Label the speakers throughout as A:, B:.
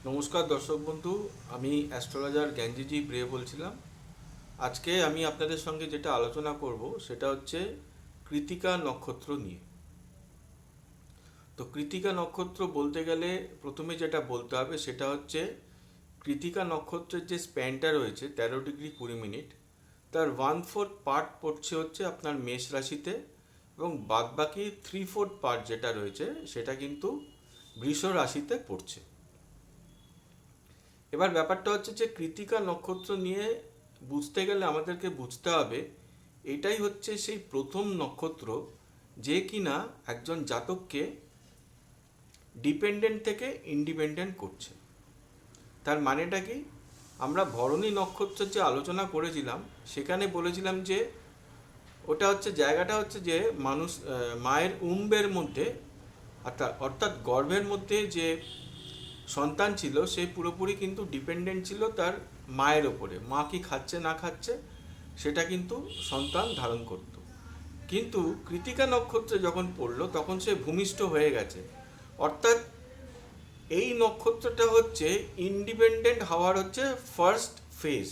A: নমস্কার দর্শক বন্ধু, আমি অ্যাস্ট্রোলজার জ্ঞানজিজি ব্রে বলছিলাম। আজকে আমি আপনাদের সঙ্গে যেটা আলোচনা করব সেটা হচ্ছে কৃত্তিকা নক্ষত্র নিয়ে। তো কৃত্তিকা নক্ষত্র বলতে গেলে প্রথমে যেটা বলতে হবে সেটা হচ্ছে কৃত্তিকা নক্ষত্রের যে স্প্যানটা রয়েছে 13 ডিগ্রি 20 মিনিট, তার 1/4 পার্ট পড়ছে হচ্ছে আপনার মেষ রাশিতে, এবং বাদবাকি 3/4 পার্ট যেটা রয়েছে সেটা কিন্তু বৃষ রাশিতে পড়ছে। এবার ব্যাপারটা হচ্ছে যে কৃত্তিকা নক্ষত্র নিয়ে বুঝতে গেলে আমাদেরকে বুঝতে হবে এটাই হচ্ছে সেই প্রথম নক্ষত্র যে কিনা একজন জাতককে ডিপেন্ডেন্ট থেকে ইন্ডিপেন্ডেন্ট করছে। তার মানেটা কি? আমরা ভরণী নক্ষত্রের যে আলোচনা করেছিলাম সেখানে বলেছিলাম যে ওটা হচ্ছে জায়গাটা হচ্ছে যে মানুষ মায়ের উম্বের মধ্যে, অর্থাৎ গর্ভের মধ্যে যে সন্তান ছিল সে পুরোপুরি কিন্তু ডিপেন্ডেন্ট ছিল তার মায়ের ওপরে। মা কি খাচ্ছে না খাচ্ছে সেটা কিন্তু সন্তান ধারণ করত। কিন্তু কৃত্তিকা নক্ষত্রে যখন পড়লো তখন সে ভূমিষ্ঠ হয়ে গেছে, অর্থাৎ এই নক্ষত্রটা হচ্ছে ইন্ডিপেন্ডেন্ট হওয়ার হচ্ছে ফার্স্ট ফেজ।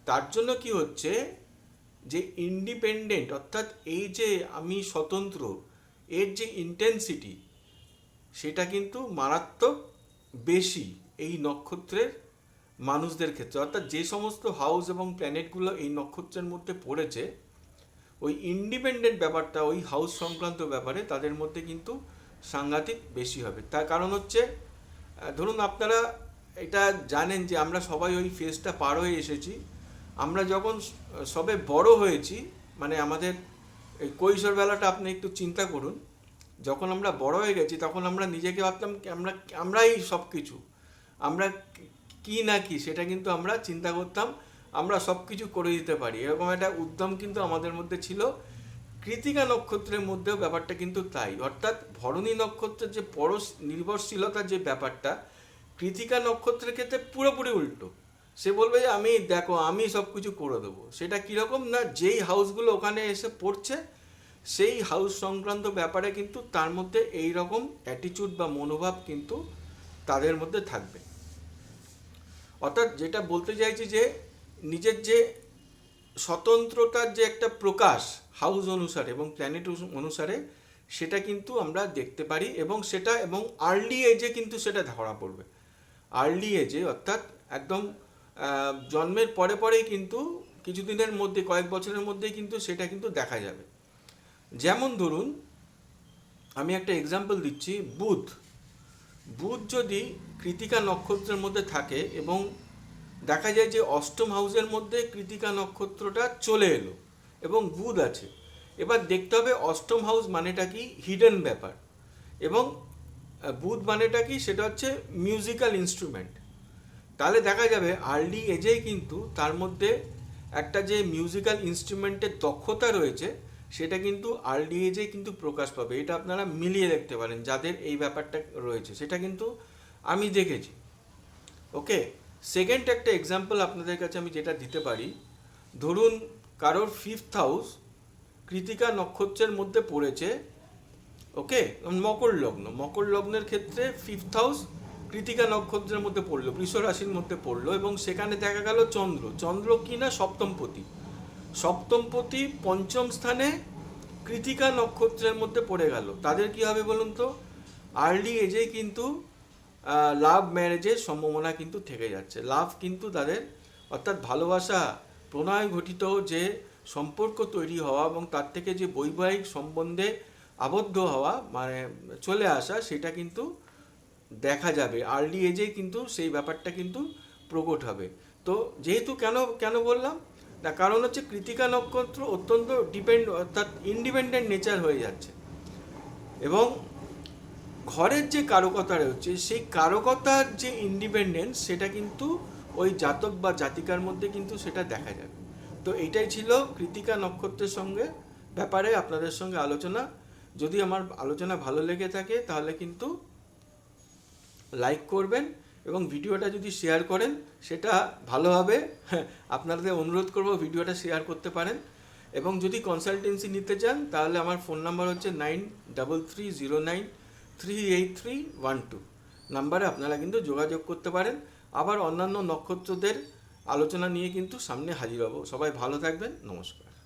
A: তার জন্য কি হচ্ছে যে ইন্ডিপেন্ডেন্ট অর্থাৎ এই যে আমি স্বতন্ত্র, এর যে ইন্টেন্সিটি সেটা কিন্তু মারাত্মক বেশি এই নক্ষত্রের মানুষদের ক্ষেত্রে। অর্থাৎ যে সমস্ত হাউস এবং প্ল্যানেটগুলো এই নক্ষত্রের মধ্যে পড়েছে, ওই ইন্ডিপেন্ডেন্ট ব্যাপারটা ওই হাউস সংক্রান্ত ব্যাপারে তাদের মধ্যে কিন্তু সাংঘাতিক বেশি হবে। তার কারণ হচ্ছে ধরুন আপনারা এটা জানেন যে আমরা সবাই ওই ফেজটা পার হয়ে এসেছি। আমরা যখন সবে বড় হয়েছি, মানে আমাদের এই কৈশোর বেলাটা আপনি একটু চিন্তা করুন। যখন আমরা বড় হয়ে গেছি তখন আমরা নিজেকে ভাবতাম আমরাই সব কিছু, আমরা কি না কি সেটা কিন্তু আমরা চিন্তা করতাম, আমরা সব কিছু করে দিতে পারি, এরকম একটা উদ্যম কিন্তু আমাদের মধ্যে ছিল। কৃত্তিকা নক্ষত্রের মধ্যেও ব্যাপারটা কিন্তু তাই, অর্থাৎ ভরণী নক্ষত্রের যে পরশ নির্ভরশীলতার যে ব্যাপারটা কৃত্তিকা নক্ষত্রের ক্ষেত্রে পুরোপুরি উল্টো। সে বলবে যে আমি সব কিছু করে দেবো। সেটা কীরকম না, যেই হাউসগুলো ওখানে এসে পড়ছে সেই হাউস সংক্রান্ত ব্যাপারে কিন্তু তার মধ্যে এই রকম অ্যাটিটিউড বা মনোভাব কিন্তু তাদের মধ্যে থাকবে। অর্থাৎ যেটা বলতে চাইছি যে নিজের যে স্বতন্ত্রতার যে একটা প্রকাশ হাউস অনুসারে এবং প্ল্যানেট অনুসারে সেটা কিন্তু আমরা দেখতে পারি, এবং সেটা এবং আর্লি এজে কিন্তু সেটা ধরা পড়বে। আর্লি এজে অর্থাৎ একদম জন্মের পরে পরেই কিন্তু কিছুদিনের মধ্যে, কয়েক বছরের মধ্যেই কিন্তু সেটা কিন্তু দেখা যাবে। যেমন ধরুন আমি একটা এক্সাম্পল দিচ্ছি, বুধ। বুধ যদি কৃত্তিকা নক্ষত্রের মধ্যে থাকে এবং দেখা যায় যে অষ্টম হাউসের মধ্যে কৃত্তিকা নক্ষত্রটা চলে এলো এবং বুধ আছে, এবার দেখতে হবে অষ্টম হাউস মানেটা কি, হিডেন ব্যাপার, এবং বুধ মানেটা কি সেটা হচ্ছে মিউজিক্যাল ইনস্ট্রুমেন্ট। তাহলে দেখা যাবে আর্লি এজেই কিন্তু তার মধ্যে একটা যে মিউজিক্যাল ইনস্ট্রুমেন্টের দক্ষতা রয়েছে সেটা কিন্তু আর্লি এজেই কিন্তু প্রকাশ পাবে। এটা আপনারা মিলিয়ে দেখতে পারেন যাদের এই ব্যাপারটা রয়েছে, সেটা কিন্তু আমি দেখেছি। ওকে, সেকেন্ড একটা এক্সাম্পল আপনাদের কাছে আমি যেটা দিতে পারি, ধরুন কারোর ফিফথ হাউস কৃত্তিকা নক্ষত্রের মধ্যে পড়েছে। ওকে, মকর লগ্ন, মকর লগ্নের ক্ষেত্রে ফিফথ হাউস কৃত্তিকা নক্ষত্রের মধ্যে পড়লো, বৃষ রাশির মধ্যে পড়লো, এবং সেখানে দেখা গেল চন্দ্র, চন্দ্র কি না সপ্তমপতি, সপ্তমপতি পঞ্চম স্থানে কৃত্তিকা নক্ষত্রের মধ্যে পড়ে গেল। তাদের কি হবে বলুন তো? আর্লি এজে কিন্তু লাভ ম্যারেজের সম্ভাবনা কিন্তু থেকে যাচ্ছে। লাভ কিন্তু তাদের, অর্থাৎ ভালোবাসা প্রণয় ঘটিত যে সম্পর্ক তৈরি হওয়া এবং তার থেকে যে বৈবাহিক সম্বন্ধে আবদ্ধ হওয়া মানে চলে আসা, সেটা কিন্তু দেখা যাবে আর্লি এজে, কিন্তু সেই ব্যাপারটা কিন্তু প্রকট হবে। তো যেহেতু কেন কেন বললাম না, কারণ হচ্ছে কৃত্তিকা নক্ষত্র অত্যন্ত অর্থাৎ ইন্ডিপেন্ডেন্ট নেচার হয়ে যাচ্ছে, এবং ঘরের যে কারকতা রয়েছে সেই কারকতার যে ইন্ডিপেন্ডেন্স সেটা কিন্তু ওই জাতক বা জাতিকার মধ্যে কিন্তু সেটা দেখা যাবে। তো এইটাই ছিল কৃত্তিকা নক্ষত্রের সঙ্গে ব্যাপারে আপনাদের সঙ্গে আলোচনা। যদি আমার আলোচনা ভালো লেগে থাকে তাহলে কিন্তু লাইক করবেন, এবং ভিডিওটা যদি শেয়ার করেন সেটা ভালো হবে। আপনাদের অনুরোধ করব ভিডিওটা শেয়ার করতে পারেন, এবং যদি কনসালটেন্সি নিতে চান তাহলে আমার ফোন নাম্বার হচ্ছে 9330938312। নাম্বারে আপনারা কিন্তু যোগাযোগ করতে পারেন। আবার অন্যান্য নক্ষত্রদের আলোচনা নিয়ে কিন্তু সামনে হাজির হব। সবাই ভালো থাকবেন, নমস্কার।